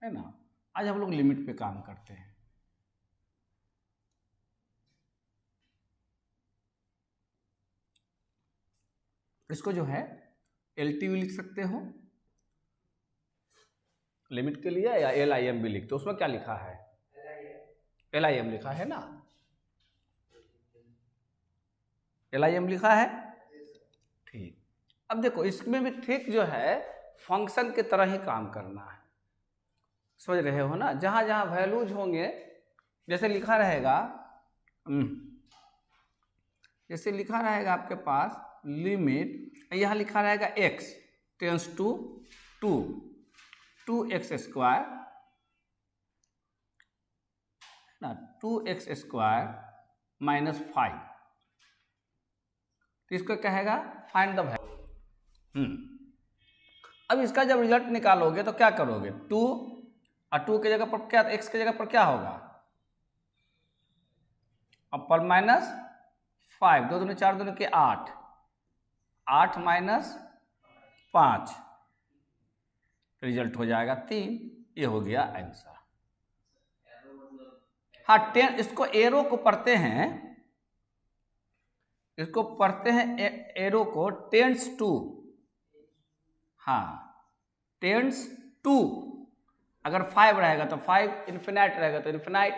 है ना। आज हम लोग लिमिट पे काम करते हैं। इसको जो है LTU लिख सकते हो लिमिट के लिए, या LIM भी लिखते हो। उसमें क्या लिखा है? LIM लिखा है ना, LIM लिखा है। ठीक, अब देखो इसमें भी ठीक जो है फंक्शन की तरह ही काम करना है, समझ रहे हो ना। जहां जहां वैल्यूज होंगे, जैसे लिखा रहेगा जैसे लिखा रहेगा आपके पास लिमिट, यहाँ लिखा रहेगा x टेंस टू 2x² ना, 2x² -5, तो इसको कहेगा फाइंड द वैल्यू। अब इसका जब रिजल्ट निकालोगे तो क्या करोगे? 2 और 2 की जगह पर क्या, x की जगह पर क्या होगा? अब पर -5, 2 दूनी 4 दूनी के 8, 8 -5, रिजल्ट हो जाएगा 3। ये हो गया आंसर। हाँ, 10, इसको एरो को पढ़ते हैं, इसको पढ़ते हैं एरो को टेंस टू, हाँ टेंस टू। अगर 5 रहेगा तो 5, इन्फिनाइट रहेगा तो इन्फिनाइट।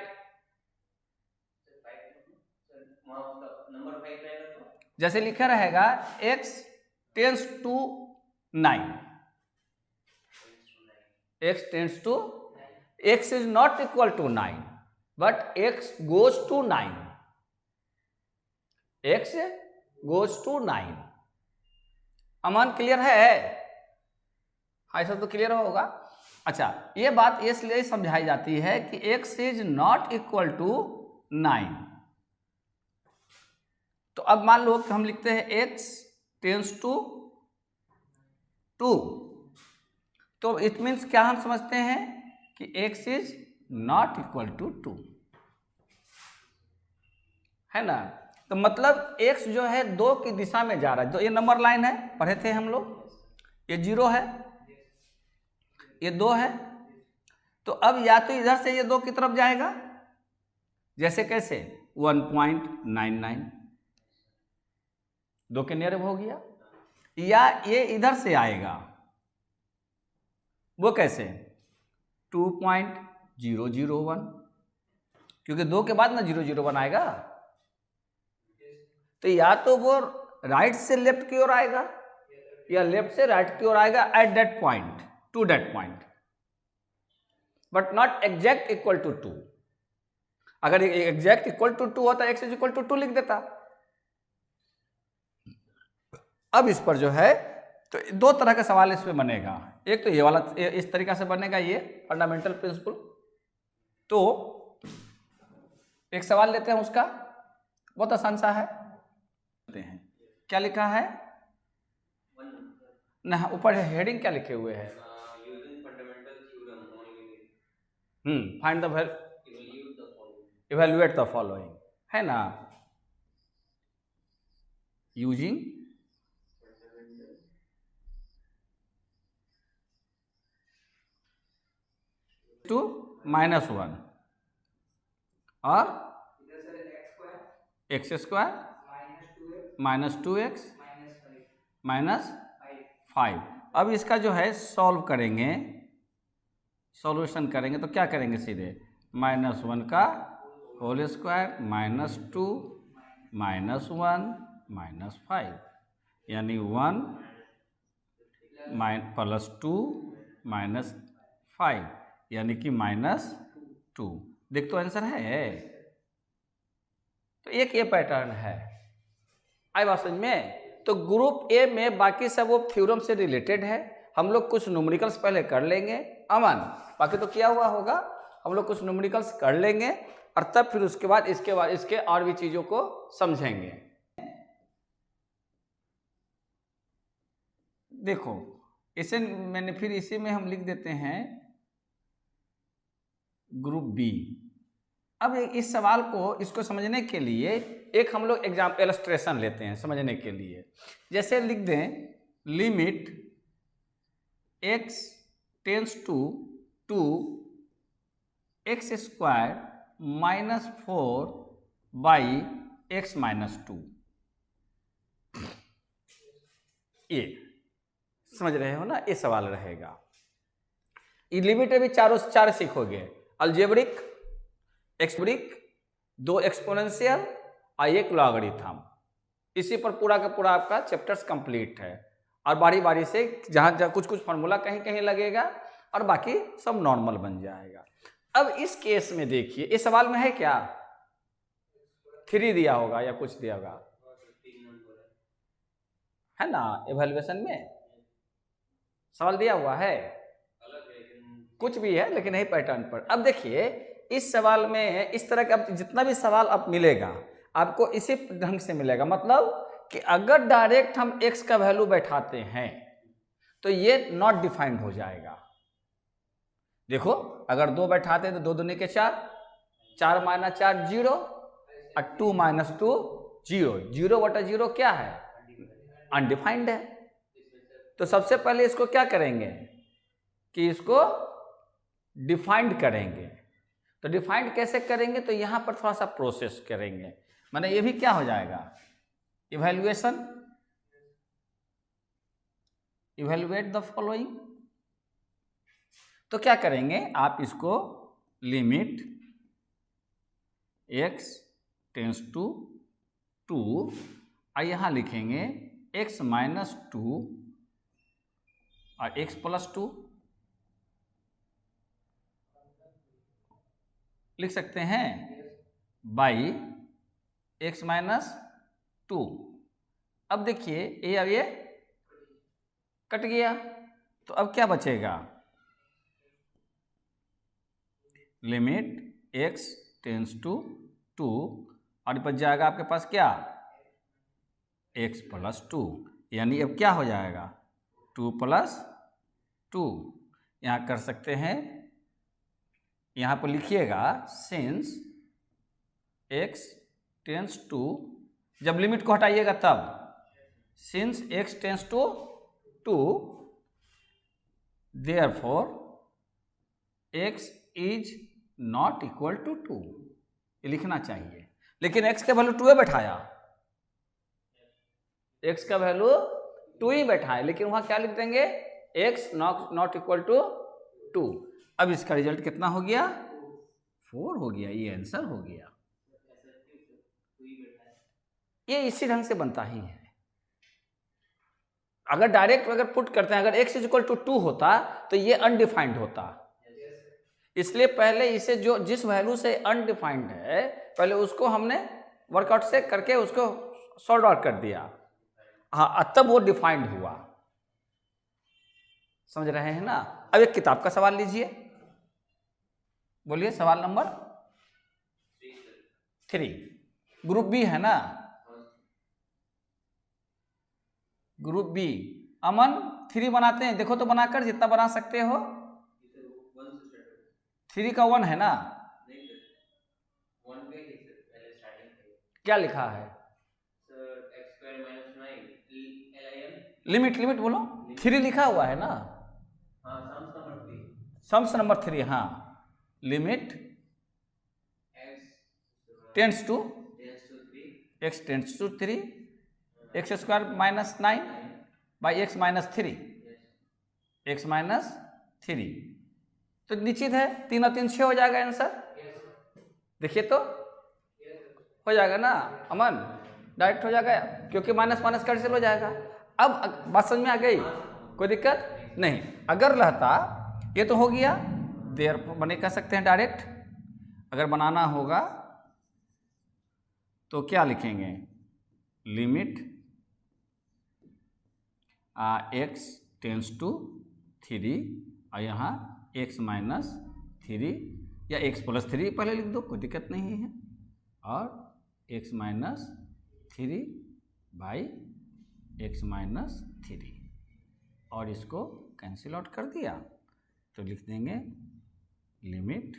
जैसे लिखा रहेगा x tends to 9, x tends to, x is not equal to 9 but x goes to 9, x goes to 9। Aman clear है? हाँ, ऐसा तो क्लियर होगा। अच्छा, ये बात इसलिए समझाई जाती है कि x is not equal to 9। तो अब मान लो कि हम लिखते हैं x टेंस टू 2, तो इट मीन्स क्या हम समझते हैं कि x is not equal to 2, है ना। तो मतलब x जो है 2 की दिशा में जा रहा है। तो ये नंबर लाइन है, पढ़े थे हम लोग, ये 0 है, ये 2 है। तो अब या तो इधर से ये 2 की तरफ जाएगा, जैसे कैसे 1.99, 2 के नियर हो गया, या ये इधर से आएगा, वो कैसे 2.001, क्योंकि 2 के बाद ना 001 आएगा। तो या तो वो राइट से लेफ्ट की ओर आएगा या लेफ्ट से राइट की ओर आएगा at that point, to that point, but not exact equal to 2। अगर एग्जैक्ट इक्वल टू 2 होता x इज इक्वल टू 2 लिख देता। अब इस पर जो है तो 2 तरह का सवाल इसमें बनेगा। एक तो ये वाला इस तरीका से बनेगा, ये फंडामेंटल प्रिंसिपल। तो एक सवाल लेते हैं, उसका बहुत आसान सा है, क्या लिखा है ना, ऊपर हेडिंग क्या लिखे हुए हैं? Find the evaluate the following, है ना। यूजिंग टू -1 और x² -2x -5। अब इसका जो है सॉल्व करेंगे, सॉल्यूशन करेंगे तो क्या करेंगे? सीधे -1 का होल स्क्वायर -2 -1 -5, यानी 1 +2 -5, यानी कि -2। देख तो आंसर है। तो एक ये पैटर्न है, आई बात समझ में। तो ग्रुप ए में बाकी सब वो थ्योरम से रिलेटेड है। हम लोग कुछ न्यूमेरिकल्स पहले कर लेंगे, अमन बाकी तो किया हुआ होगा। हम लोग कुछ न्यूमेरिकल्स कर लेंगे और तब फिर उसके बाद इसके और भी चीजों को समझेंगे। देखो इसे मैंने फिर इसी में हम लिख देते हैं ग्रुप बी। अब इस सवाल को, इसको समझने के लिए एक हम लोग एग्जाम्पल इलस्ट्रेशन लेते हैं समझने के लिए। जैसे लिख दें limit x tends to 2x square -4 by x minus 2। ये समझ रहे हो ना, ये सवाल रहेगा। ये लिमिट में भी चार सीखोगे, अलजेब्रिक, एक्सब्रिक, 2 एक्सपोनेंशियल और 1 लॉगरिथम। इसी पर पूरा का पूरा आपका चैप्टर्स कंप्लीट है। और बारी बारी से जहाँ कुछ फार्मूला कहीं कहीं लगेगा और बाकी सब नॉर्मल बन जाएगा। अब इस केस में देखिए, इस सवाल में है क्या, 3 दिया होगा या कुछ दिया होगा, है ना, इवैल्यूएशन में सवाल दिया हुआ है, कुछ भी है लेकिन यही पैटर्न पर। अब देखिए इस सवाल में इस तरह का जितना भी सवाल आप मिलेगा आपको इसी ढंग से मिलेगा। मतलब कि अगर डायरेक्ट हम x का वैल्यू बैठाते हैं तो ये नॉट डिफाइंड हो जाएगा। देखो अगर 2 बैठाते हैं तो 2 दूनी के 4, 4 माइनस 4 0 और 2 माइनस 2 0, 0 बटा 0 क्या है, अनडिफाइंड है। तो सबसे पहले इसको क्या करेंगे कि इसको डिफाइंड करेंगे। तो डिफाइंड कैसे करेंगे, तो यहां पर थोड़ा सा प्रोसेस करेंगे। माने ये भी क्या हो जाएगा, इवैल्यूएशन, इवैल्यूएट द फॉलोइंग। तो क्या करेंगे आप, इसको लिमिट x टेंस टू 2 और यहां लिखेंगे x माइनस 2 और x प्लस 2 लिख सकते हैं बाई x माइनस 2। अब देखिए ये अब ये कट गया, तो अब क्या बचेगा, लिमिट x टेंस टू 2 और बच जाएगा आपके पास क्या, x प्लस 2। यानी अब क्या हो जाएगा, 2 प्लस 2। यहाँ कर सकते हैं, यहाँ पर लिखिएगा सिंस x टेंस टू, जब लिमिट को हटाइएगा तब, since x tends to 2 therefore x is not equal to 2, ये लिखना चाहिए। लेकिन x का वैल्यू 2 बैठाया, x का वैल्यू 2 ही बैठाए, लेकिन वहां क्या लिख देंगे, x नॉट इक्वल टू 2। अब इसका रिजल्ट कितना हो गया, 4 हो गया, ये आंसर हो गया। ये इसी ढंग से बनता ही है। अगर डायरेक्ट अगर पुट करते हैं, अगर x इज इक्वल टू 2 होता तो ये अनडिफाइंड होता। इसलिए पहले इसे जो जिस वैल्यू से अनडिफाइंड है पहले उसको हमने वर्कआउट से करके उसको सॉल्व आउट कर दिया, हाँ, तब वो डिफाइंड हुआ। समझ रहे हैं ना। अब एक किताब का सवाल लीजिए, बोलिए सवाल नंबर 3, ग्रुप बी है ना, ग्रुप बी। अमन 3 बनाते हैं, देखो तो बनाकर जितना बना सकते हो। 3 का 1 है ना, क्या लिखा है, लिमिट, लिमिट बोलो, 3 लिखा हुआ है ना, सम्स नंबर 3, हाँ, limit tends to x tends to 3 x square minus 9 by x minus 3, x minus 3। तो निश्चित है 3 और 3 6 हो जाएगा आंसर। देखिए तो हो जाएगा ना अमन, डायरेक्ट हो जाएगा क्योंकि माइनस माइनस कैंसिल हो जाएगा। अब बात समझ में आ गई, कोई दिक्कत नहीं। अगर रहता ये तो हो गया, देर बने कह सकते हैं डायरेक्ट। अगर बनाना होगा तो क्या लिखेंगे, लिमिट x टेंस टू 3 और यहाँ x माइनस 3 या x प्लस 3 पहले लिख दो, कोई दिक्कत नहीं है, और x minus 3 by x minus 3 और इसको कैंसिल आउट कर दिया तो लिख देंगे लिमिट।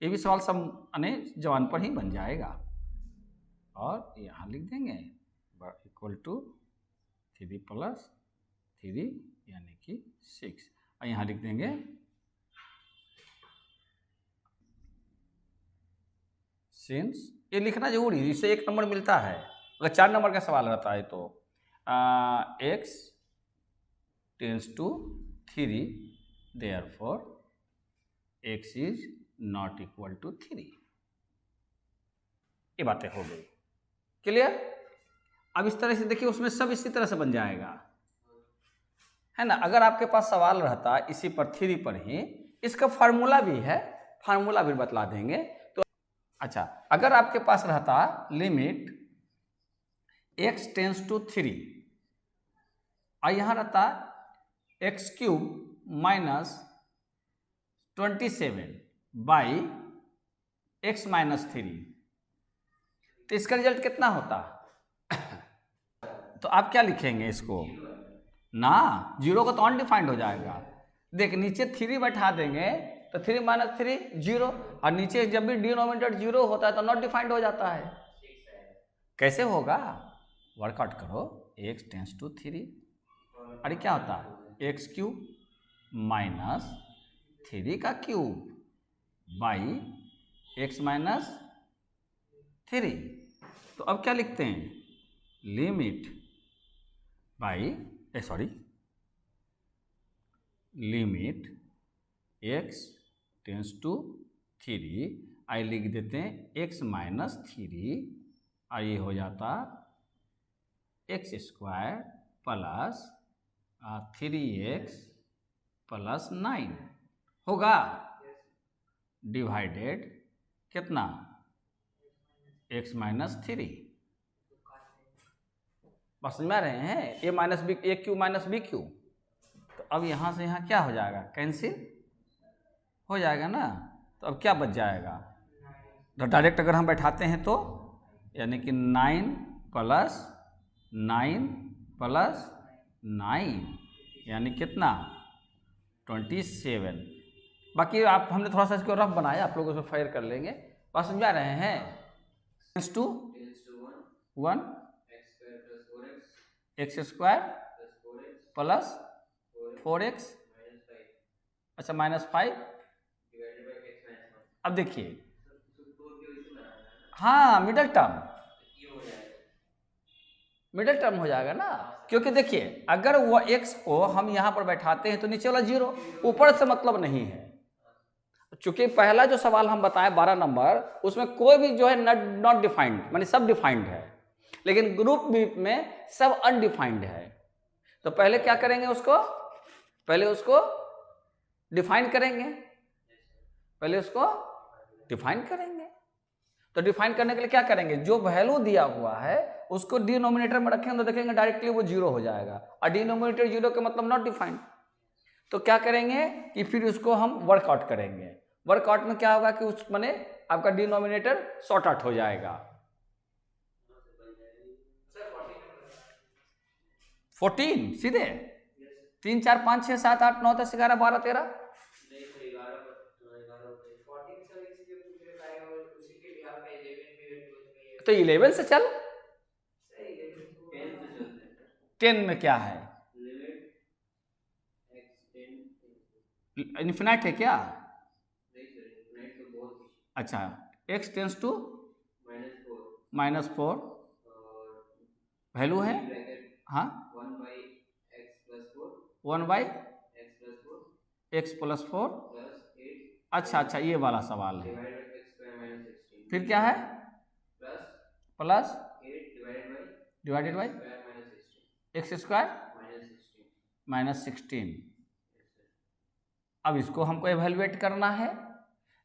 ये भी सवाल सब अने जवान पर ही बन जाएगा, और यहाँ लिख देंगे इक्वल टू 3 प्लस 3 यानी कि 6। और यहाँ लिख देंगे सिंस, ये लिखना जरूरी, इससे 1 नंबर मिलता है। अगर 4 नंबर का सवाल रहता है तो x tends to 3 therefore x is not equal to 3। ये बातें हो गई, क्लियर। अब इस तरह से देखिए, उसमें सब इसी तरह से बन जाएगा, है ना। अगर आपके पास सवाल रहता इसी पर 3 पर ही, इसका फार्मूला भी है, फार्मूला भी बतला देंगे। तो अच्छा, अगर आपके पास रहता लिमिट x टेंस टू 3 और यहाँ रहता x³ minus 27 by x minus 3, तो इसका रिजल्ट कितना होता? तो आप क्या लिखेंगे इसको ना, 0 का तो अनडिफाइंड हो जाएगा। देख नीचे 3 बैठा देंगे तो 3 माइनस 3 0, और नीचे जब भी डिनोमिनेटर 0 होता है तो नॉट डिफाइंड हो जाता है। कैसे होगा? वर्कआउट करो, x टेंस टू 3, अरे क्या होता है x³ माइनस 3 का क्यूब बाई x माइनस 3। तो अब क्या लिखते हैं, limit by limit x tends to 3, आई लिख देते हैं x माइनस 3, और ये हो जाता x² प्लस 3x प्लस 9 होगा, डिवाइडेड कितना x माइनस 3। बस समझ में रहे हैं, a minus B, a³ minus b³। तो अब यहाँ से यहाँ क्या हो जाएगा, कैंसिल हो जाएगा ना। तो अब क्या बच जाएगा, तो डायरेक्ट अगर हम बैठाते हैं तो यानी कि 9 प्लस 9 प्लस 9 यानी कितना 27। बाकी आप हमने थोड़ा सा इसको रफ बनाया, आप लोग उसको फायर कर लेंगे। बात समझा रहे हैं, tense to 1 x² plus 4x, अच्छा माइनस 5। अब देखिए, हाँ मिडल टर्म हो जाएगा ना, क्योंकि देखिए अगर वो x को हम यहाँ पर बैठाते हैं तो नीचे वाला 0, ऊपर से मतलब नहीं है। चूंकि पहला जो सवाल हम बताएं 12 नंबर, उसमें कोई भी जो है नॉट डिफाइंड, माने सब डिफाइंड है, लेकिन ग्रुप बी में सब अनडिफाइंड है। तो पहले क्या करेंगे, पहले उसको डिफाइन करेंगे, तो डिफाइन करने के लिए क्या करेंगे, जो वैल्यू दिया हुआ है उसको डिनोमिनेटर में रखेंगे तो देखेंगे डायरेक्टली वो 0 हो जाएगा, और डिनोमिनेटर 0 का मतलब नॉट डिफाइंड। तो क्या करेंगे कि फिर उसको हम वर्कआउट करेंगे। वर्कआउट में क्या होगा कि उस माने आपका डिनोमिनेटर सॉर्ट आउट हो जाएगा। 14 सीधे 3 4 5 6 7 8 9 10 11 12 13, तो 11 से चल, 10 में क्या है, इन्फिनाइट है क्या? अच्छा, x टेंस टू -4 वैल्यू है, हाँ 1/x प्लस 4। अच्छा ये वाला सवाल है। फिर क्या है, plus divided by x² minus 16। अब इसको हमको एवेल्युएट करना है।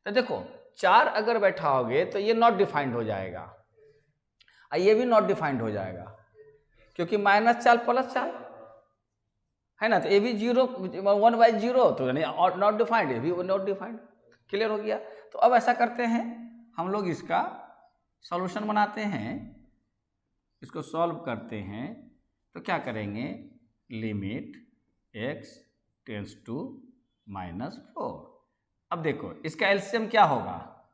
तो देखो 4 अगर बैठाओगे तो ये नॉट डिफाइंड हो जाएगा, और ये भी नॉट डिफाइंड हो जाएगा, क्योंकि -4 प्लस 4 है ना। तो ये भी 0 1/0 तो यानी नॉट डिफाइंड, ये भी नॉट डिफाइंड। क्लियर हो गया। तो अब ऐसा करते हैं, हम लोग इसका सॉल्यूशन बनाते हैं, इसको सॉल्व करते हैं। तो क्या करेंगे, लिमिट x टेंस टू -4। अब देखो इसका एलसीएम क्या होगा,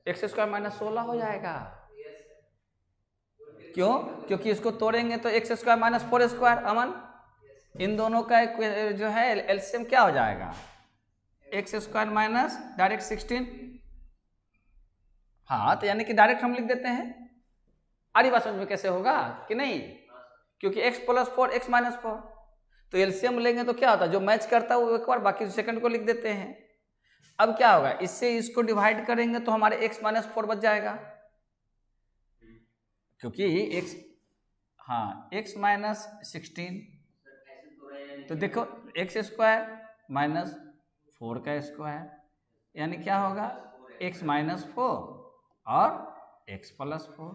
x² -16 हो जाएगा। क्यों? क्योंकि इसको तोड़ेंगे तो एक्स स्क्वायर माइनस 4 स्क्वायर। अमन, इन दोनों का जो है एलसीएम क्या हो जाएगा? X square minus direct 16। हाँ, तो यानी कि डायरेक्ट हम लिख देते हैं। आ रही बात समझ में कैसे होगा कि नहीं? क्योंकि x प्लस 4 x माइनस 4, तो एलसीएम लेंगे तो क्या होता है, जो मैच करता है वो एक बार, बाकी सेकंड को लिख देते हैं। अब क्या होगा, इससे इसको डिवाइड करेंगे तो हमारे x माइनस 4 बच जाएगा, क्योंकि x, हाँ, x माइनस 16, तो देखो एक्स स्क्वायर माइनस 4 का स्क्वायर, यानी क्या होगा x माइनस 4 और x प्लस 4।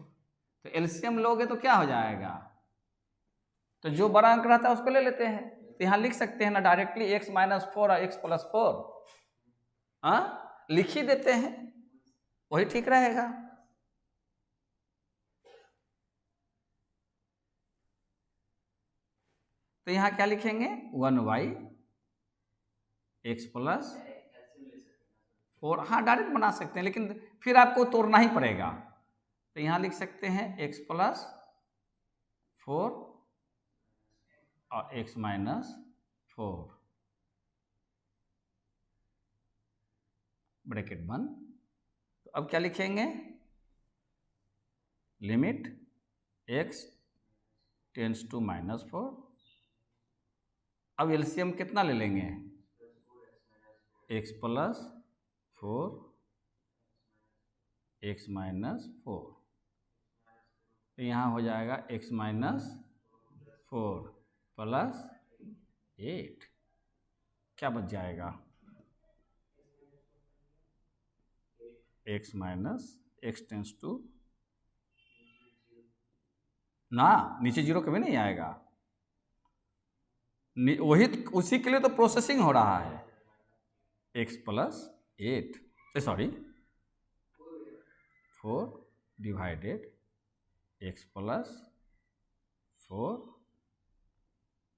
तो एलसीएम लोगे तो क्या हो जाएगा, तो जो बड़ा अंक रहता है उसको ले लेते हैं। तो यहाँ लिख सकते हैं ना डायरेक्टली x माइनस 4 और x प्लस 4, हाँ लिख ही देते हैं, वही ठीक रहेगा। तो यहाँ क्या लिखेंगे, 1y x प्लस 4, हाँ डायरेक्ट बना सकते हैं, लेकिन फिर आपको तोड़ना ही पड़ेगा। तो यहाँ लिख सकते हैं x प्लस 4 और x माइनस 4 ब्रैकेट बंद। तो अब क्या लिखेंगे, limit x tends to minus 4। अब एलसीएम कितना ले लेंगे, x प्लस 4 x माइनस 4, तो यहाँ हो जाएगा x माइनस 4 प्लस 8, क्या बच जाएगा, x minus x tends to, ना नीचे जीरो कभी नहीं आएगा, वही उसी के लिए तो प्रोसेसिंग हो रहा है। x plus 8, sorry 4 divided x plus 4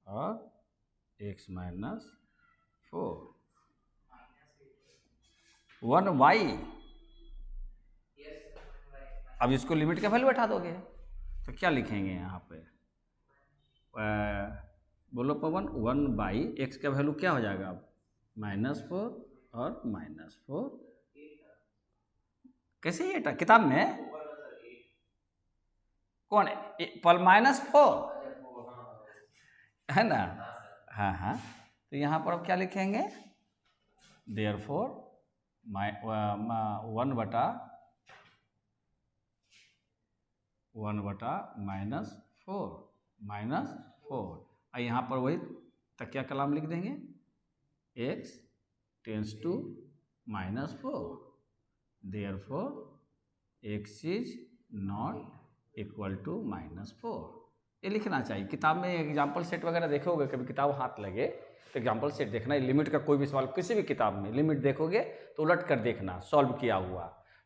और x माइनस 4, 1y। अब इसको लिमिट का वैल्यू बैठा दोगे तो क्या लिखेंगे यहाँ पे, बोलो पवन, 1/x का वैल्यू क्या हो जाएगा अब, -4 और -4, कैसे ये किताब में कौन है, पर -4 है ना, हाँ हाँ। तो यहाँ पर अब क्या लिखेंगे, देयरफॉर 1/-4 और यहाँ पर वही तकिया कलाम लिख देंगे, x tends to -4, therefore x is not equal to -4। ये लिखना चाहिए। किताब में एग्जाम्पल सेट वगैरह देखोगे, कभी किताब हाथ लगे तो एग्जाम्पल सेट देखना, लिमिट का कोई भी सवाल किसी भी किताब में लिमिट देखोगे तो उलट कर देखना, सॉल्व किया हुआ।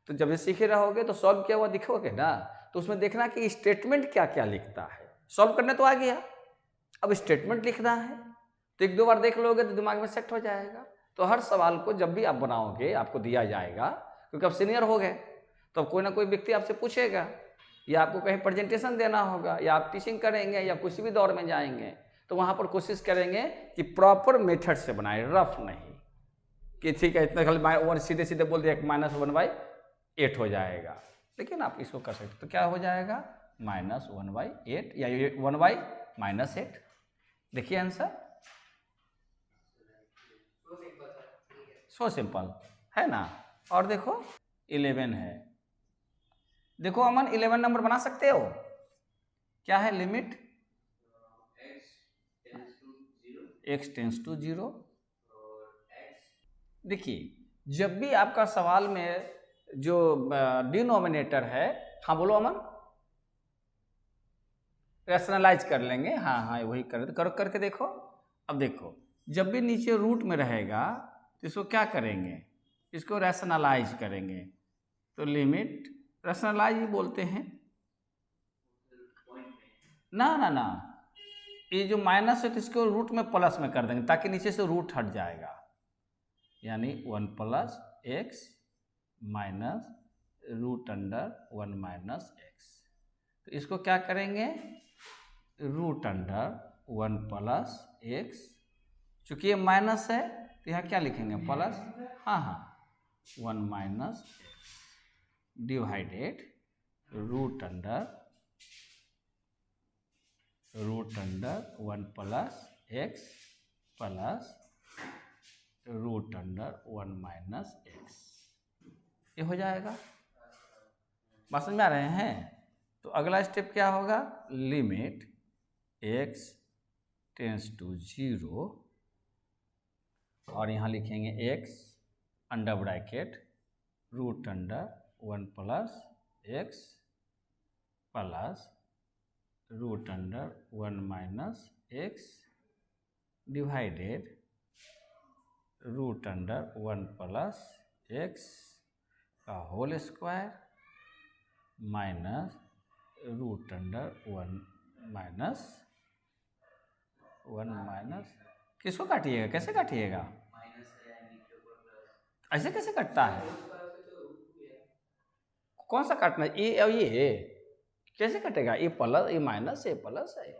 तो जब ये सीखे रहोगे तो सॉल्व किया हुआ दिखोगे ना, तो उसमें देखना कि स्टेटमेंट क्या क्या लिखता है। सॉल्व करने तो आ गया, अब स्टेटमेंट लिखना है, तो एक दो बार देख लोगे तो दिमाग में सेट हो जाएगा। तो हर सवाल को जब भी आप बनाओगे आपको दिया जाएगा, क्योंकि आप सीनियर हो गए तो कोई ना कोई व्यक्ति आपसे पूछेगा, या आपको कहीं प्रेजेंटेशन देना होगा, या आप टीचिंग करेंगे, या किसी भी दौर में जाएंगे, तो वहाँ पर कोशिश करेंगे कि प्रॉपर मेथड से बनाए, रफ नहीं कि ठीक है इतना खाली सीधे सीधे बोल दिया -1/8 हो जाएगा, लेकिन आप इसको कर सकते। तो क्या हो जाएगा, -1/8 या 1/-8। देखिए आंसर, सो सिंपल है ना। और देखो 11 है, देखो अमन 11 नंबर बना सकते हो, क्या है, लिमिट x टेंस टू 0। देखिए जब भी आपका सवाल में जो डिनोमिनेटर है, हाँ बोलो अमन, रैशनलाइज कर लेंगे, हाँ हाँ वही करके देखो। अब देखो जब भी नीचे रूट में रहेगा तो इसको क्या करेंगे, इसको रैशनलाइज करेंगे, तो लिमिट रैशनलाइज ही बोलते हैं ना ना ना, ये जो माइनस है तो इसको रूट में प्लस में कर देंगे ताकि नीचे से रूट हट जाएगा, यानी 1 + x - √(1 - x)। तो इसको क्या करेंगे, रूट अंडर 1 प्लस एक्स, चूंकि ये माइनस है तो यहाँ क्या लिखेंगे प्लस, हाँ 1 minus x divided root under 1 plus x plus root under 1 minus x. ये हो जाएगा। बात समझ में आ रहे हैं? तो अगला स्टेप क्या होगा, लिमिट x टेंस टू 0 और यहाँ लिखेंगे x under bracket root under 1 plus x plus root under 1 minus x divided root under 1 plus X का whole square minus root under 1 minus किसको काटिएगा, कैसे काटिएगा, ऐसे कैसे कटता है, कौन सा काटना है, ये और ये कैसे कटेगा, ये प्लस ये माइनस ये प्लस है,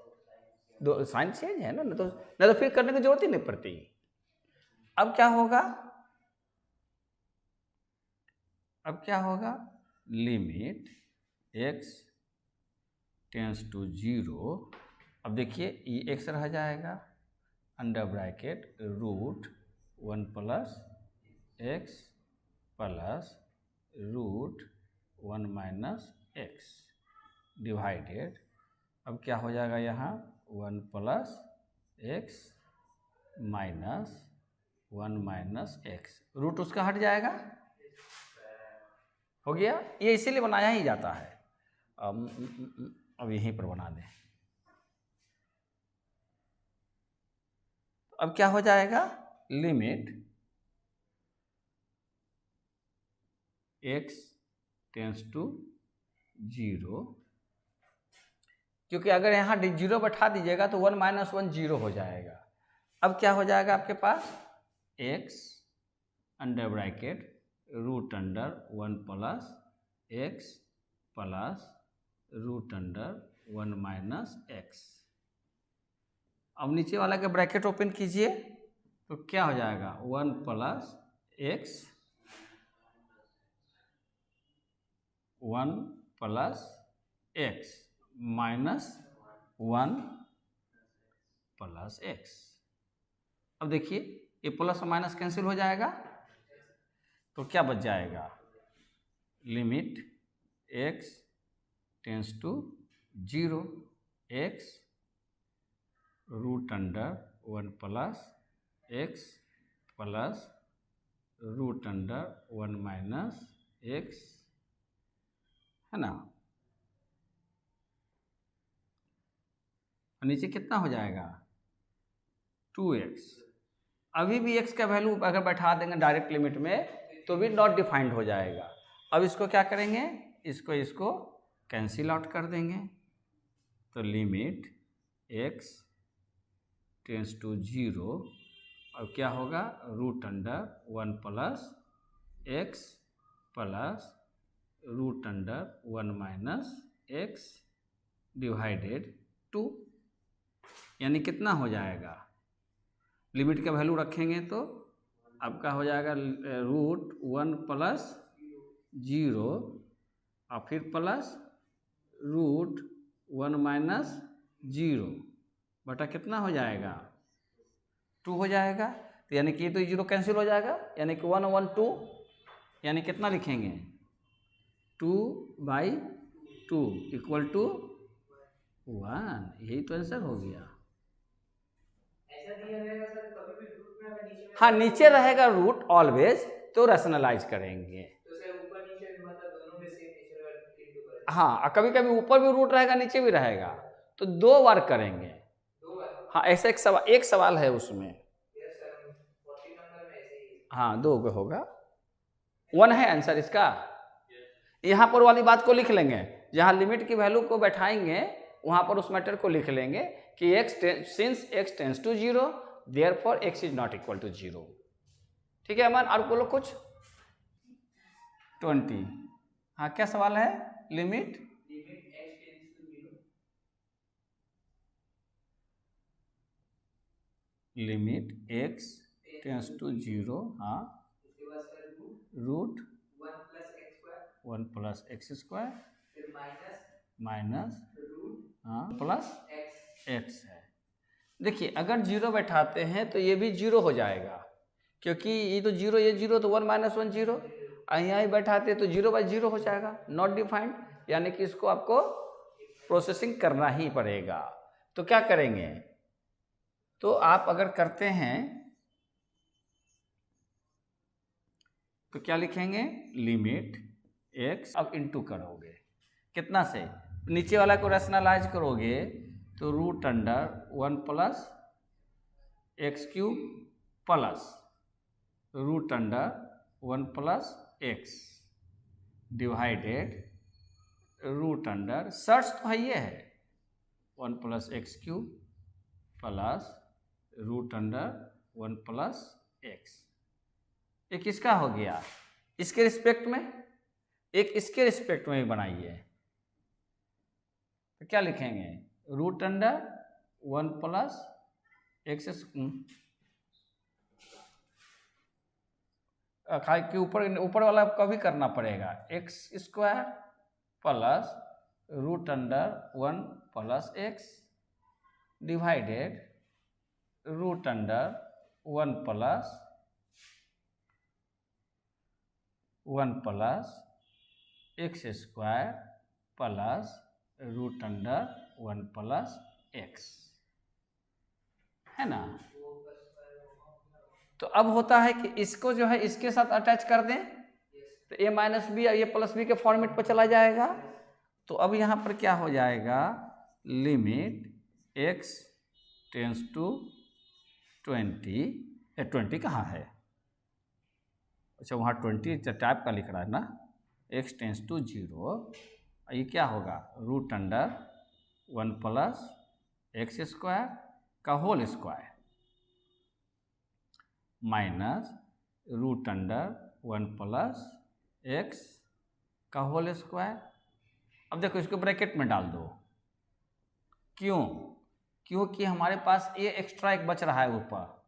दो साइन चेंज है ना, नहीं तो फिर करने की जरूरत ही नहीं पड़ती। अब क्या होगा, लिमिट x टेंस टू 0, अब देखिए ये x रह जाएगा under bracket root 1 plus x plus root 1 minus x divided, अब क्या हो जाएगा यहाँ 1 plus x minus 1 minus x, root उसका हट जाएगा, हो गया। ये इसीलिए बनाया ही जाता है। अब यहीं पर बना दें। अब क्या हो जाएगा, लिमिट x टेंस टू 0, क्योंकि अगर यहाँ 0 बैठा दीजिएगा तो 1 माइनस 1 0 हो जाएगा। अब क्या हो जाएगा आपके पास, x under bracket root under 1 plus x plus root under 1 minus x. अब नीचे वाला के ब्रैकेट ओपन कीजिए तो क्या हो जाएगा, 1 plus x 1 plus x minus 1 plus x. अब देखिए ये प्लस और माइनस कैंसिल हो जाएगा तो क्या बच जाएगा, limit x tends to 0 x root under 1 plus x plus root under 1 minus x, है ना। नीचे कितना हो जाएगा, 2x। अभी भी x का वैल्यू अगर बैठा देंगे डायरेक्ट लिमिट में तो भी नॉट डिफाइंड हो जाएगा। अब इसको क्या करेंगे, इसको कैंसिल आउट कर देंगे, तो लिमिट x टेंस टू 0 और क्या होगा, root under 1 plus x plus root under 1 minus x divided 2, यानी कितना हो जाएगा, लिमिट का वैल्यू रखेंगे तो आपका हो जाएगा रूट 1 प्लस 0 और फिर प्लस रूट 1 माइनस 0 बटा कितना हो जाएगा, 2 हो जाएगा। तो यानी कि तो 0 कैंसिल हो जाएगा, यानी कि 1 1 2, यानी कितना लिखेंगे, 2/2 इक्वल टू 1। यही तो आंसर हो गया। हाँ नीचे रहेगा रूट ऑलवेज, तो रैशनलाइज करेंगे। तो सर ऊपर नीचे मतलब दोनों में सेम नेचर, हाँ कभी कभी ऊपर भी रूट रहेगा नीचे भी रहेगा, तो 2 बार करेंगे। हाँ ऐसा एक सवाल है उसमें, हाँ 2 को होगा, 1 है आंसर इसका। यहाँ पर वाली बात को लिख लेंगे, जहाँ लिमिट की वैल्यू को बैठाएंगे वहाँ पर उस मैटर को लिख लेंगे कि since x tends to 0 therefore x is not equal to 0। ठीक है अमन, और बोलो कुछ। 20, हाँ क्या सवाल है, limit limit x tends to 0, हाँ, root 1 plus x square minus, हाँ, प्लस एक्स है। देखिए अगर 0 बैठाते हैं तो ये भी 0 हो जाएगा, क्योंकि ये तो 0, ये 0, तो 1 माइनस 1 0, यहाँ ही बैठाते तो 0/0 हो जाएगा, नॉट डिफाइंड, यानी कि इसको आपको प्रोसेसिंग करना ही पड़ेगा। तो क्या करेंगे, तो आप अगर करते हैं तो क्या लिखेंगे, लिमिट एक्स, अब इंटू करोगे कितना से, नीचे वाला को रैशनलाइज करोगे तो root under 1 plus x cube plus root under 1 plus x divided root under, सर्च तो है ये है 1 plus x cube plus root under 1 plus x. एक किसका हो गया, इसके रिस्पेक्ट में, एक इसके रिस्पेक्ट में भी बनाइए, तो क्या लिखेंगे, रूट अंडर 1 प्लस एक्स के ऊपर वाला कभी करना पड़ेगा, x square plus root under 1 plus x divided root under 1 plus 1 plus x square plus root under 1 plus x, है ना। तो अब होता है कि इसको जो है इसके साथ अटैच कर दें तो a माइनस बी और a प्लस बी के फॉर्मेट पर चला जाएगा। तो अब यहाँ पर क्या हो जाएगा, लिमिट x टेंस टू 20, 20 कहाँ है, अच्छा वहाँ 20 टाइप का लिख रहा है ना, x टेंस टू 0, ये क्या होगा, root under 1 plus x square का whole square minus root under 1 plus X का होल स्क्वायर। अब देखो इसको ब्रैकेट में डाल दो, क्यों, क्योंकि हमारे पास ये एक्स्ट्रा एक बच रहा है ऊपर,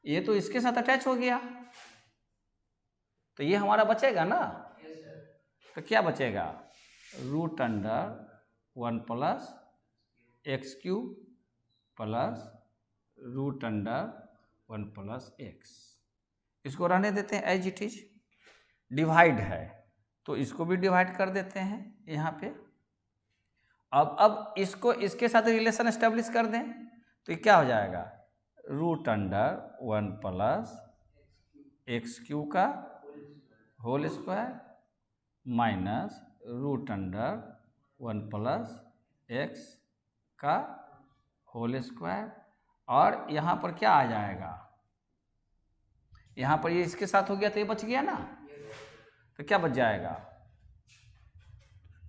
ये तो इसके साथ अटैच हो गया, तो ये हमारा बचेगा ना, तो क्या बचेगा, root under 1 plus x cube plus root under 1 plus x, इसको रहने देते हैं एज इट इज, डिवाइड है तो इसको भी डिवाइड कर देते हैं यहाँ पे। अब इसको इसके साथ रिलेशन एस्टेब्लिश कर दें तो ये क्या हो जाएगा, root under 1 plus x cube का whole square minus root under 1 plus X का होल स्क्वायर, और यहाँ पर क्या आ जाएगा, यहाँ पर ये इसके साथ हो गया तो ये बच गया ना, तो क्या बच जाएगा,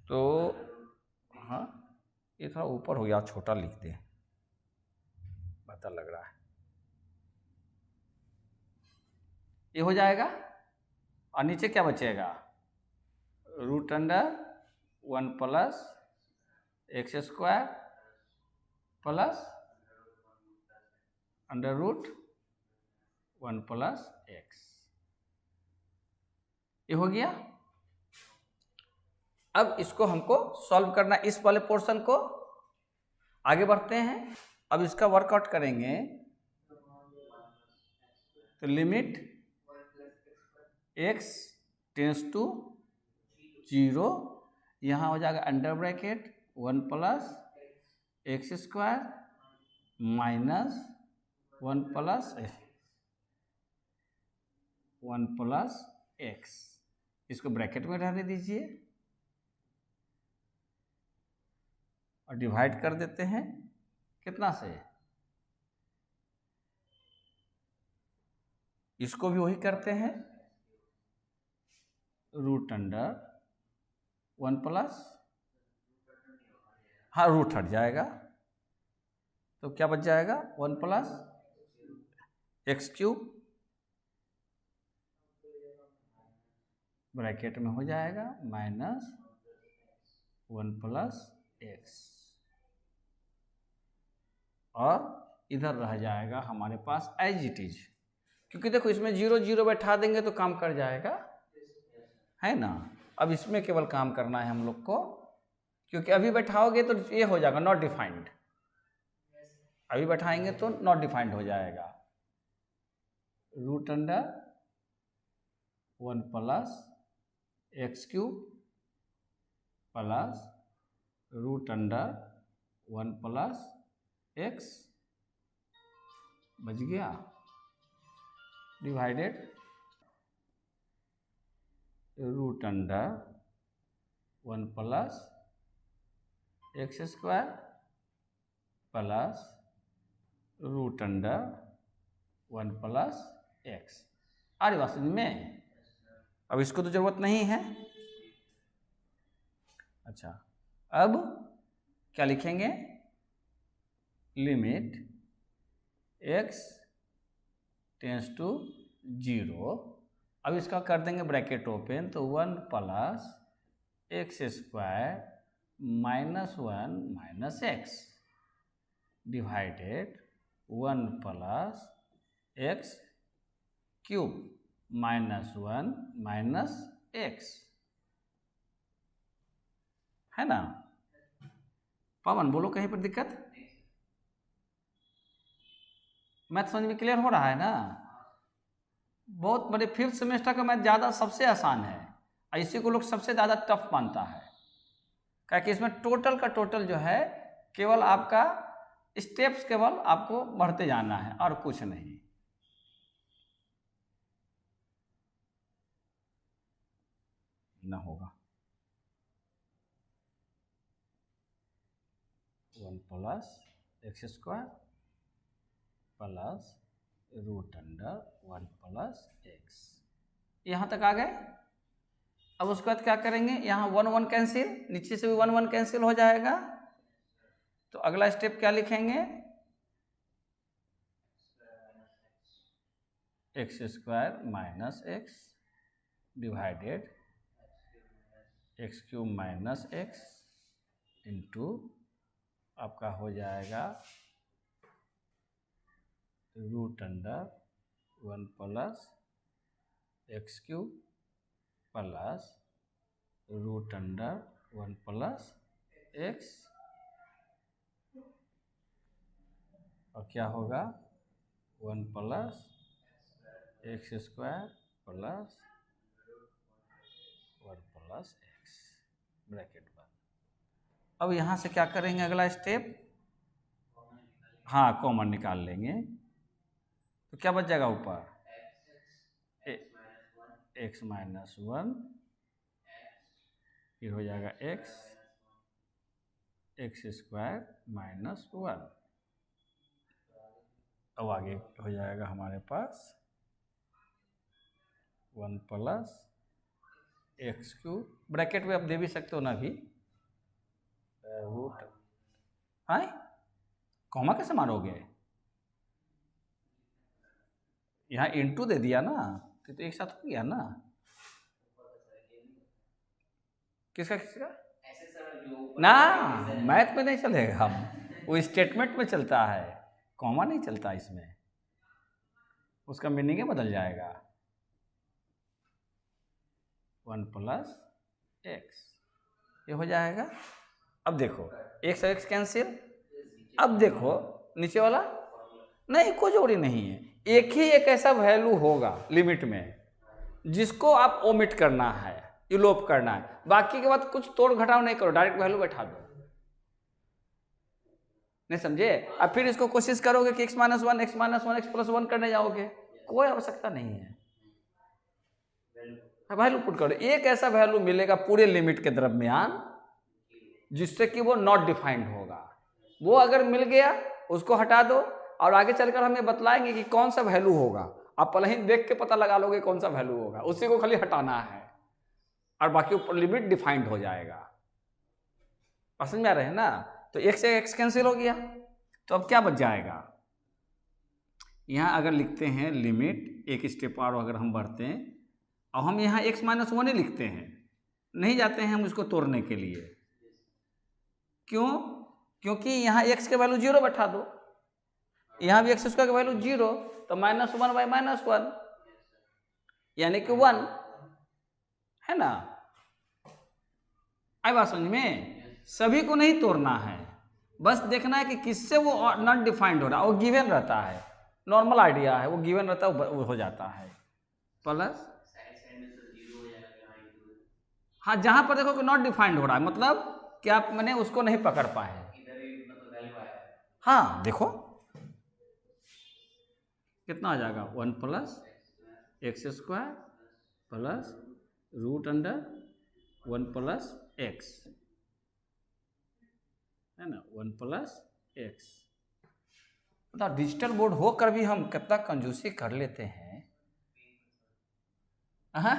तो हाँ ये थोड़ा ऊपर हो गया, छोटा लिख दे, पता लग रहा है, ये हो जाएगा, और नीचे क्या बचेगा, root under 1 plus x square plus under root 1 plus x, ये हो गया। अब इसको हमको सॉल्व करना, इस वाले पोर्शन को, आगे बढ़ते हैं, अब इसका वर्कआउट करेंगे, तो लिमिट x टेंस टू 0, यहाँ हो जाएगा under bracket 1 plus x square minus 1 plus x, इसको ब्रैकेट में रहने दीजिए और डिवाइड कर देते हैं कितना से, इसको भी वही करते हैं, रूट अंडर 1 प्लस, हाँ रूट हट जाएगा तो क्या बच जाएगा, 1 प्लस एक्स क्यूब ब्रैकेट में हो जाएगा माइनस 1 प्लस एक्स, और इधर रह जाएगा हमारे पास एज इट इज, क्योंकि देखो इसमें 0 0 बैठा देंगे तो काम कर जाएगा, है ना। अब इसमें केवल काम करना है हम लोग को, क्योंकि अभी बैठाओगे तो ये हो जाएगा नॉट डिफाइंड, अभी बैठाएंगे तो नॉट डिफाइंड हो जाएगा। Root under 1 plus x cube plus root under 1 plus X, बच गया, divided root under 1 plus x square plus root under 1 plus X. आ रही बात समझ में? अब इसको तो जरूरत नहीं है। अच्छा, अब क्या लिखेंगे? Limit x tends to 0। अब इसका कर देंगे ब्रैकेट ओपन, तो 1 plus x square minus 1 minus x divided 1 plus x cube minus 1 minus x, है ना। पवन बोलो कहीं पर दिक्कत? मैथ समझ में क्लियर हो रहा है ना? बहुत बड़े 5th सेमेस्टर का मैथ ज़्यादा सबसे आसान है, इसी को लोग सबसे ज़्यादा टफ मानता है, क्योंकि इसमें टोटल का टोटल जो है केवल आपका स्टेप्स केवल आपको बढ़ते जाना है और कुछ नहीं। ना होगा 1 plus x square plus root under 1 plus x, यहाँ तक आ गए। अब उसके बाद क्या करेंगे? यहाँ 1 1 कैंसिल, नीचे से भी 1 1 कैंसिल हो जाएगा, तो अगला स्टेप क्या लिखेंगे? X square minus x divided x cube minus x into आपका हो जाएगा root under 1 plus x cube plus root under 1 plus x, और क्या होगा? 1 plus x square plus 1 plus x bracket बंद। अब यहाँ से क्या करेंगे? अगला स्टेप, हाँ कॉमन निकाल लेंगे, तो क्या बच जाएगा ऊपर? एक्स माइनस 1, फिर हो जाएगा एक्स स्क्वायर माइनस 1। अब आगे हो जाएगा हमारे पास 1 प्लस एक्स क्यूब, ब्रैकेट में आप दे भी सकते हो ना भी, रूट, हाँ कॉमा कैसे मारोगे? यहाँ इंटू दे दिया ना, तो एक साथ हो गया ना। किसका किसका ना, मैथ में नहीं चलेगा, वो स्टेटमेंट में चलता है, कॉमा नहीं चलता इसमें, उसका मीनिंग बदल जाएगा। 1 प्लस एक्स, ये हो जाएगा। अब देखो एक्स और एक्स कैंसिल, अब देखो नीचे वाला नहीं, कोई जोड़ी नहीं है, एक ही एक ऐसा वैल्यू होगा लिमिट में जिसको आप ओमिट करना है, इलोप करना है, बाकी के बाद कुछ तोड़ घटाव नहीं करो, डायरेक्ट वैल्यू बैठा दो। नहीं समझे? अब फिर इसको कोशिश करोगे कि x माइनस 1 x प्लस 1 करने जाओगे, कोई आवश्यकता नहीं है, वैल्यू पुट करो। एक ऐसा वैल्यू मिलेगा पूरे लिमिट के दरमियान जिससे कि वो नॉट डिफाइंड होगा, वो अगर मिल गया उसको हटा दो, और आगे चलकर हमें बतलाएंगे कि कौन सा वैल्यू होगा, आप पहले ही देख के पता लगा लोगे कौन सा वैल्यू होगा, उसी को खाली हटाना है और बाकी ऊपर लिमिट डिफाइंड हो जाएगा। समझ में आ रहे हैं ना? तो एक से एक्स कैंसिल हो गया, तो अब क्या बच जाएगा? यहाँ अगर लिखते हैं लिमिट, एक स्टेप और अगर हम बढ़ते हैं, और हम यहाँ x माइनस 1 ही लिखते हैं, नहीं जाते हैं हम उसको तोड़ने के लिए, क्यों? क्योंकि यहाँ x के वैल्यू 0 बैठा दो, यहाँ भी एक्स स्क्वायर की वैल्यू 0, तो -1 बाई -1 यानी कि 1 है ना। आई बात समझ में? सभी को नहीं तोड़ना है, बस देखना है कि किससे वो नॉट डिफाइंड हो रहा है, वो गिवन रहता है, नॉर्मल आइडिया है, वो गिवन रहता है, वो हो जाता है प्लस। हाँ, जहां पर देखो कि नॉट डिफाइंड हो रहा है मतलब कि आप मैंने उसको नहीं पकड़ पाए। हाँ देखो कितना आ जाएगा, 1 plus x square plus root under 1 plus x, है ना, 1 प्लस एक्स। मतलब डिजिटल बोर्ड होकर भी हम कितना कंजूसी कर लेते हैं। हाँ,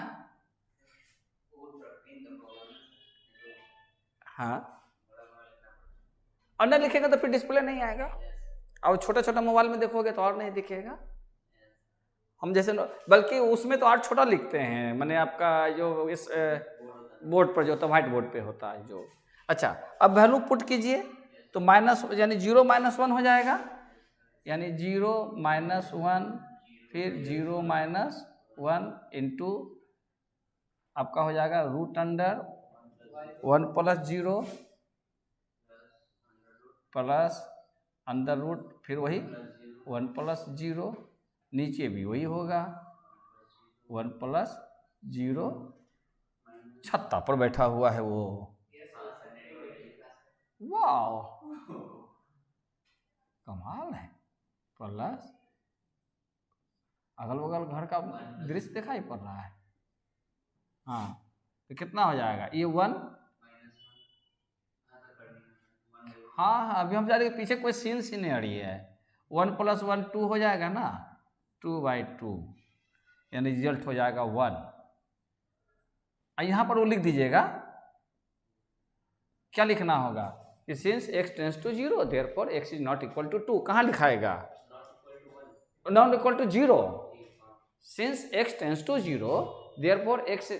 अंडर लिखेगा तो फिर डिस्प्ले नहीं आएगा, और छोटा छोटा मोबाइल में देखोगे तो और नहीं दिखेगा। हम जैसे बल्कि उसमें तो और छोटा लिखते हैं, मैंने आपका जो इस बोर्ड पर जो होता है व्हाइट बोर्ड पे होता है जो। अच्छा, अब वैल्यू पुट कीजिए तो माइनस यानी 0 - 1 हो जाएगा, यानी 0 - 1 फिर 0 - 1 इंटू आपका हो जाएगा root under 1 plus 0 plus under root फिर वही 1 प्लस 0, नीचे भी वही होगा 1 प्लस 0, छत्ता पर बैठा हुआ है वो। वाह, कमाल है। प्लस अगल बगल घर का दृश्य दिखाई पड़ रहा है। हाँ, तो कितना हो जाएगा ये 1। हाँ हाँ, अभी हम जा रहे हैं पीछे कोई सीन सीनरी है। 1 + 1 2 हो जाएगा ना, 2/2 यानी रिजल्ट हो जाएगा 1। यहाँ पर वो लिख दीजिएगा, क्या लिखना होगा कि since x tends to 0 therefore x is not equal to 2। कहाँ लिखाएगा? Not equal to 0। Since x tends to 0 therefore x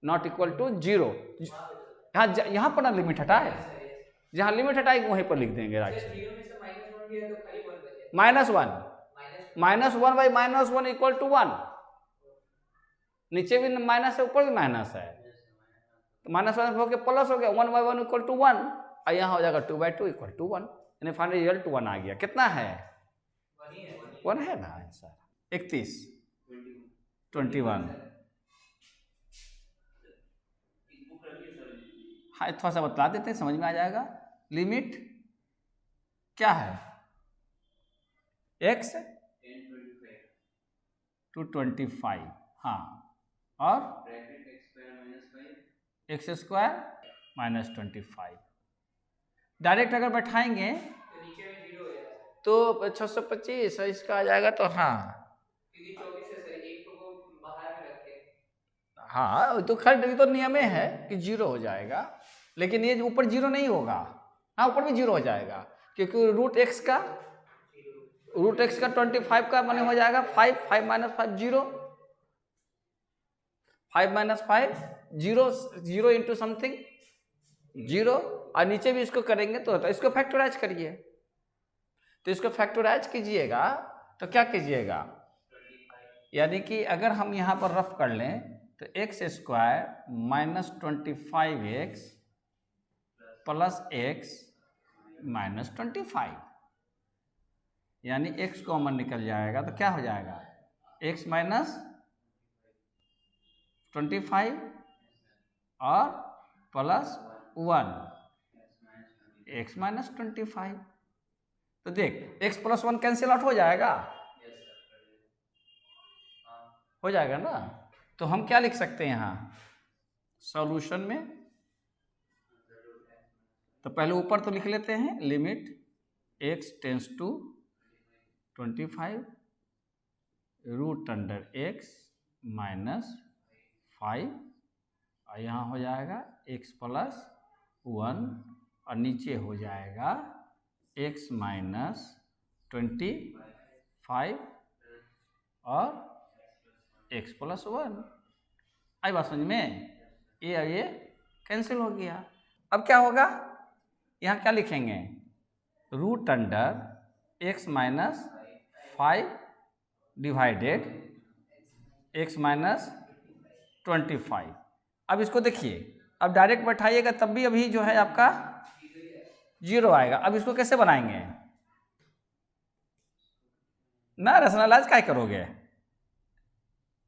not equal to 0। यहाँ पर ना लिमिट हटाए, जहाँ लिमिट हटाएगी वहीं पर लिख देंगे राक्षी -1 बाई -1 इक्वल टू 1। नीचे भी माइनस है, ऊपर भी माइनस है, तो -1 हो गया प्लस हो गया, 1/1 इक्वल टू 1, और यहाँ हो जाएगा 2/2 इक्वल टू 1, यानी फाइनल रिजल्ट 1 आ गया। कितना है? 1 है ना आंसर। 21 21। हाँ, थोड़ा सा बता देते हैं, समझ में आ जाएगा। लिमिट क्या है? x टू 25, हाँ, और x स्क्वायर -25। डायरेक्ट अगर बैठाएंगे तो 625 इसका आ जाएगा, तो हाँ क्योंकि 24 है सर, एक को बाहर में रखे। हाँ, तो खैर ये तो नियम है कि 0 हो जाएगा, लेकिन ये ऊपर 0 नहीं होगा। हाँ, ऊपर भी 0 हो जाएगा क्योंकि रूट एक्स का 25 का माने हो जाएगा 5 5 - 5 0, 5 - 5 0 0 इंटू समथिंग 0, और नीचे भी इसको करेंगे तो होता है। इसको फैक्टराइज करिए, तो इसको फैक्टराइज कीजिएगा तो क्या कीजिएगा, यानी कि अगर हम यहाँ पर रफ कर लें तो x square -25x plus x -25, यानी x कॉमन निकल जाएगा तो क्या हो जाएगा, x -25 और प्लस 1 x -25। तो देख x + 1 कैंसिल आउट हो जाएगा, हो जाएगा ना। तो हम क्या लिख सकते हैं यहाँ सॉल्यूशन में, तो पहले ऊपर तो लिख लेते हैं limit x tends to 25 root under x -5, और यहाँ हो जाएगा x + 1 और नीचे हो जाएगा x -25 और x + 1। आई बात समझ में? ये कैंसिल हो गया। अब क्या होगा, यहाँ क्या लिखेंगे, root under x minus 5 divided x minus 25। अब इसको देखिए, अब डायरेक्ट बैठाइएगा तब भी अभी जो है आपका 0 आएगा। अब इसको कैसे बनाएंगे ना, रैशनलाइज क्या करोगे,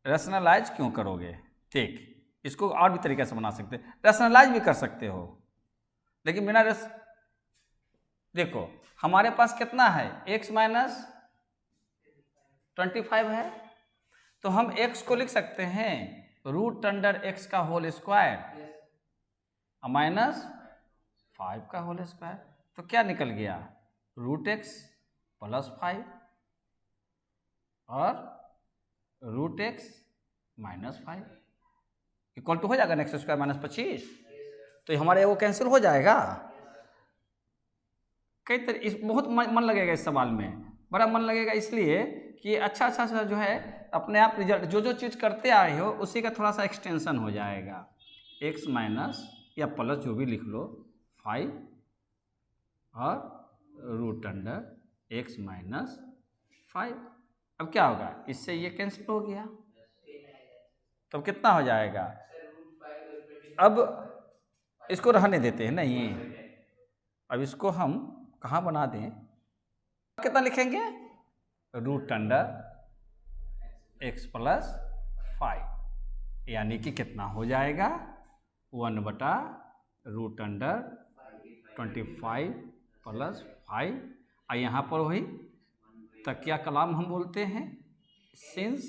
रैशनलाइज क्यों करोगे? ठीक, इसको और भी तरीके से बना सकते, रैशनलाइज भी कर सकते हो, लेकिन बिना देखो हमारे पास कितना है, x माइनस 25 है, तो हम x को लिख सकते हैं रूट अंडर x का होल स्क्वायर माइनस 5 का होल स्क्वायर। तो क्या निकल गया, रूट x प्लस 5 और root x minus 5 equal to हो जाएगा एक्स स्क्वायर माइनस 25। तो हमारे वो कैंसिल हो जाएगा। कई तरह बहुत मन लगेगा इस सवाल में, बड़ा मन लगेगा, इसलिए कि अच्छा सा जो है अपने आप रिजल्ट जो चीज़ करते आए हो उसी का थोड़ा सा एक्सटेंशन हो जाएगा। x माइनस या प्लस जो भी लिख लो 5 और रूट अंडर x माइनस 5। अब क्या होगा, इससे ये कैंसिल हो गया, तब कितना हो जाएगा। अब इसको रहने देते हैं नहीं, अब इसको हम कहाँ बना दें, कितना लिखेंगे, रूट अंडर x प्लस 5, यानी कि कितना हो जाएगा 1 बटा रूट अंडर 25 प्लस 5। और यहाँ पर वही तकिया कलाम हम बोलते हैं, since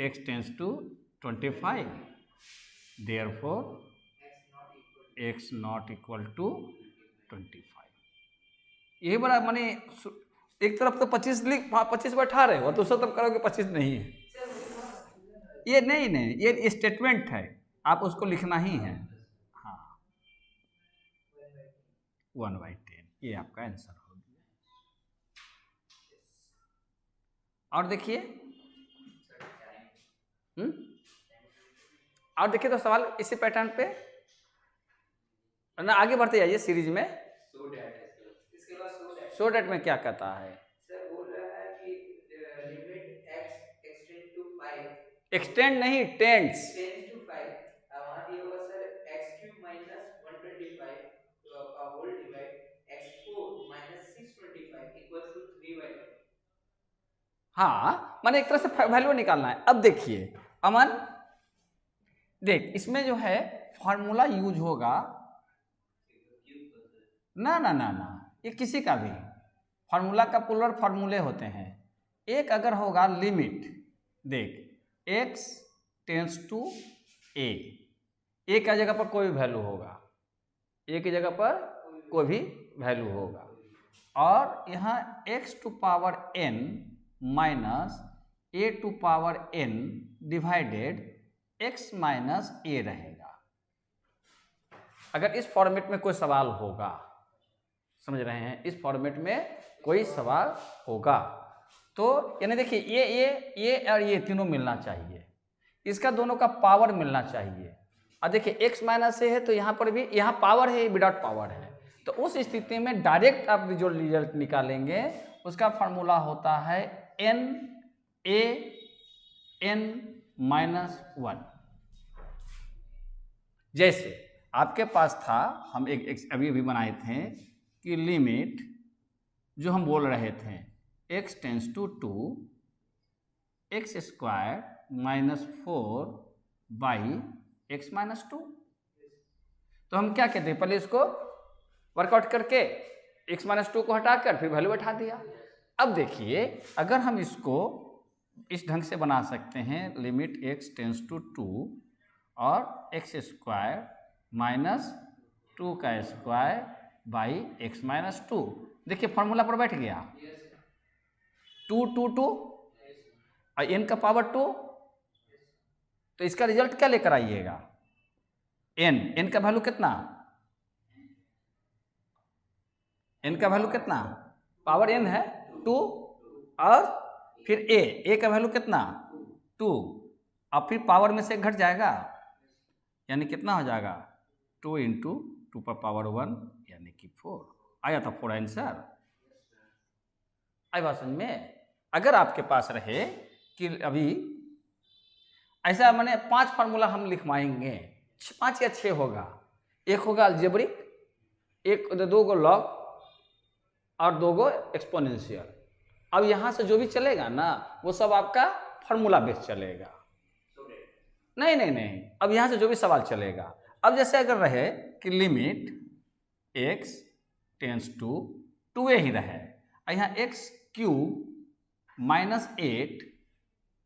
x tends to 25 therefore x not equal to 25। यही बड़ा माने एक तरफ तो 25 बैठा रहे हो, दूसरी तरफ करोगे 25 नहीं है, ये नहीं, ये स्टेटमेंट है, आप उसको लिखना ही है। हाँ 1/10 ये आपका आंसर हो गया। और देखिए और देखिए तो सवाल इसी पैटर्न पे ना आगे बढ़ते जाइए सीरीज में। सो डैट में क्या कहता है, सर बोल रहा है कि limit x extend to 5, extend नहीं टेंड्स टू 5, वहां दिया हुआ सर x³ माइनस 125 का whole divide x4 minus 625 equal to 3/1। हाँ माने एक तरह से वैल्यू निकालना है। अब देखिए अमन देख, इसमें जो है फॉर्मूला यूज होगा ना, ये किसी का भी फार्मूला का पुलर फार्मूले होते हैं। एक अगर होगा लिमिट, देख x टेंस टू a की जगह पर कोई भी वैल्यू होगा, a की जगह पर कोई भी वैल्यू होगा, और यहाँ x to power n minus a to power n divided x minus a रहेगा। अगर इस फॉर्मेट में कोई सवाल होगा, समझ रहे हैं, इस फॉर्मेट में कोई सवाल होगा तो यानी देखिए ये और ये तीनों मिलना चाहिए, इसका दोनों का पावर मिलना चाहिए। और देखिए x माइनस ए है तो यहाँ पर भी यहाँ पावर है, विदाउट पावर है, तो उस स्थिति में डायरेक्ट आप जो रिजल्ट निकालेंगे उसका फार्मूला होता है n माइनस 1। जैसे आपके पास था, हम एक अभी बनाए थे कि लिमिट जो हम बोल रहे थे x tends to 2 x square minus 4 by x minus 2। तो हम क्या कहते हैं, पहले इसको वर्कआउट करके x माइनस 2 को हटाकर फिर वैल्यू बैठा दिया। अब देखिए अगर हम इसको इस ढंग से बना सकते हैं, लिमिट x टेंस टू 2 और x स्क्वायर माइनस 2 का स्क्वायर बाई x माइनस 2। देखिए फॉर्मूला पर बैठ गया, 2 और n का पावर 2, तो इसका रिजल्ट क्या लेकर आइएगा, n का वैल्यू कितना, n का वैल्यू कितना, पावर n है 2, और फिर a का वैल्यू कितना 2, अब फिर पावर में से घट जाएगा, यानी कितना हो जाएगा 2 × 2 पर पावर 1 यानी कि 4 आया था 4 आंसर। आई बात समझ में? अगर आपके पास रहे कि अभी ऐसा मैंने 5 फार्मूला हम लिखवाएंगे, 5 या 6 होगा। एक होगा अलजेब्रिक, एक 2 गो लॉग और 2 गो एक्सपोनेंशियल। अब यहाँ से जो भी चलेगा ना वो सब आपका फार्मूला बेस चलेगा। नहीं नहीं नहीं, अब यहाँ से जो भी सवाल चलेगा, अब जैसे अगर रहे कि limit x tends to 2a ही रहे, यहाँ x cube minus 8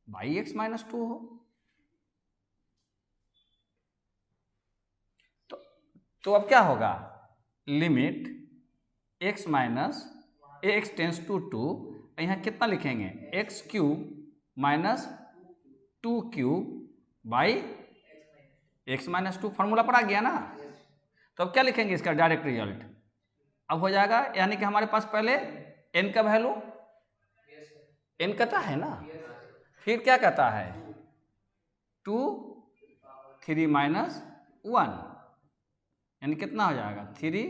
by x minus 2 हो, तो अब क्या होगा? Limit x minus x tends to 2, यहाँ कितना लिखेंगे? x cube minus 2 cube by x minus 2। Formula पर आ गया ना? तो अब क्या लिखेंगे इसका डायरेक्ट रिजल्ट? अब हो जाएगा, यानी कि हमारे पास पहले n का वैल्यू n कहता है ना, फिर क्या कहता है 2 3 माइनस 1, यानी कितना हो जाएगा 3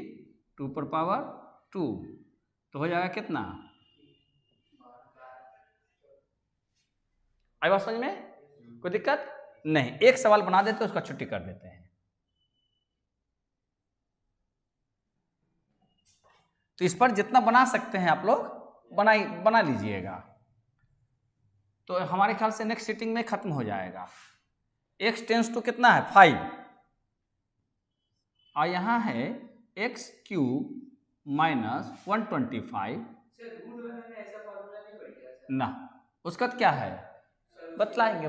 2 पर पावर 2, तो हो जाएगा कितना? आई बात समझ में? कोई दिक्कत नहीं। एक सवाल बना देते उसका छुट्टी कर देते हैं। तो इस पर जितना बना सकते हैं आप लोग बना लीजिएगा, तो हमारे ख्याल से नेक्स्ट सीटिंग में खत्म हो जाएगा। x टेंस टू कितना है 5, और यहाँ है x क्यूब माइनस 125 ना, उसका क्या है बतलाएंगे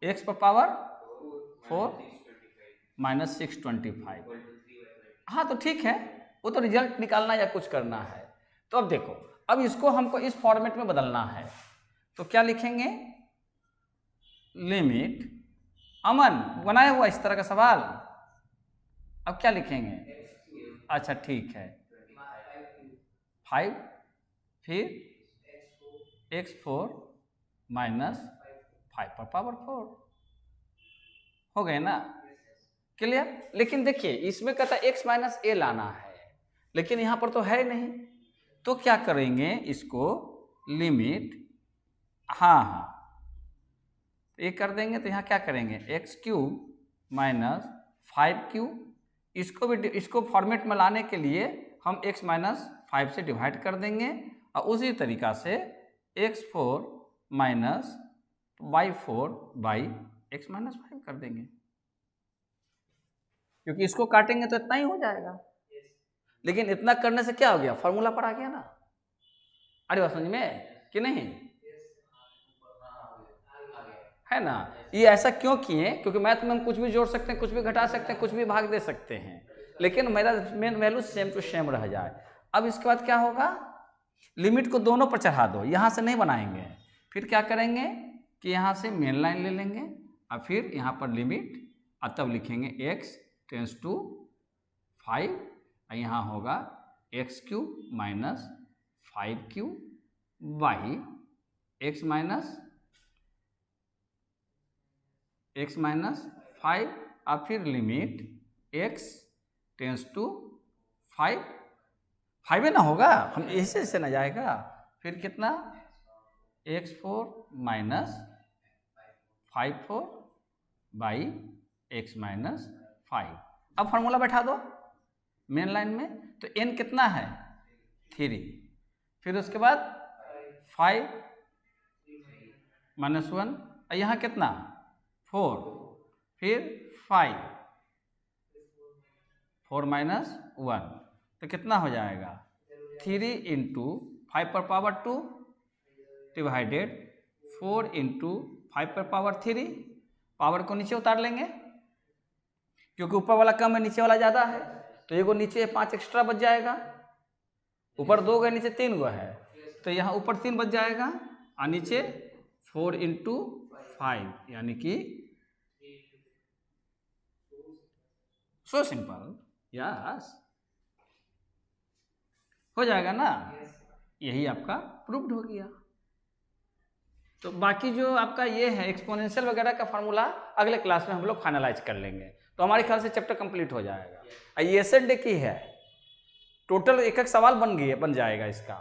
x पर पावर 4 माइनस 625। हाँ तो ठीक है, वो तो रिजल्ट निकालना या कुछ करना है। तो अब देखो, अब इसको हमको इस फॉर्मेट में बदलना है, तो क्या लिखेंगे? लिमिट, अमन बनाया हुआ इस तरह का सवाल, अब क्या लिखेंगे? अच्छा ठीक है, 5 फिर x4 माइनस 5 पर पावर 4 हो गए ना? क्लियर? लेकिन देखिए इसमें कहता है x माइनस a लाना है, लेकिन यहाँ पर तो है नहीं, तो क्या करेंगे इसको? लिमिट, हाँ ये कर देंगे, तो यहाँ क्या करेंगे? x क्यूब माइनस 5 क्यूब, इसको फॉर्मेट में लाने के लिए हम x माइनस 5 से डिवाइड कर देंगे, और उसी तरीका से x4 minus y4 by x minus 5 कर देंगे, क्योंकि इसको काटेंगे तो इतना ही हो जाएगा। लेकिन इतना करने से क्या हो गया? फॉर्मूला पर आ गया ना? अरे बात समझ में कि नहीं? है ना? ये ऐसा क्यों किए? क्योंकि मैथ में हम कुछ भी जोड़ सकते हैं, कुछ भी घटा सकते हैं, कुछ भी भाग दे सकते हैं, लेकिन मेरा main value same to same रह जाए। अब इसके बाद क्या होगा? लिमिट को दोनों पर चढ़ा दो, यहाँ से नहीं बनाएंगे। फिर क्या करेंगे कि यहाँ से मेन लाइन ले लेंगे, और फिर यहाँ पर लिमिट, और तब लिखेंगे x टेंस टू 5, और यहाँ होगा x cube minus 5 cube by x minus 5, और फिर लिमिट x टेंस टू 5 ही ना होगा, हम ऐसे से ना जाएगा। फिर कितना? x4 minus 5 by x minus 5। अब फार्मूला बैठा दो मेन लाइन में, तो n कितना है 3, फिर उसके बाद 5 माइनस 1, और यहाँ कितना 4, फिर 5 4 माइनस 1, तो कितना हो जाएगा 3 इंटू 5 पर पावर 2 डिवाइडेड 4 इंटू 5 पर पावर 3। पावर को नीचे उतार लेंगे, क्योंकि ऊपर वाला कम है नीचे वाला ज़्यादा है, तो ये को नीचे 5 एक्स्ट्रा बच जाएगा। ऊपर 2 गए, नीचे 3 गो है, तो यहाँ ऊपर 3 बच जाएगा, और नीचे 4 इंटू 5, यानी कि सो सिंपल, यस हो जाएगा ना? यही आपका प्रूव्ड हो गया। तो बाकी जो आपका ये है एक्सपोनेंशियल वगैरह का फार्मूला अगले क्लास में हम लोग फाइनलाइज कर लेंगे, तो हमारे ख्याल से चैप्टर कंप्लीट हो जाएगा। ये सेट की है, टोटल एक एक सवाल बन जाएगा इसका।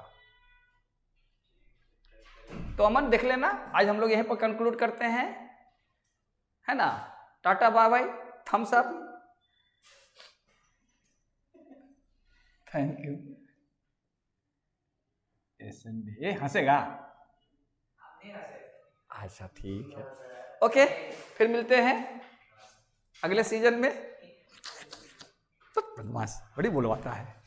तो अमन देख लेना, आज हम लोग यहीं पर कंक्लूड करते हैं, है ना। Tata bye bye, thumbs up, thank you. ये हंसेगा, अच्छा ठीक है, ओके, फिर मिलते हैं अगले सीजन में। तो बदमाश बड़ी बुलवाता है।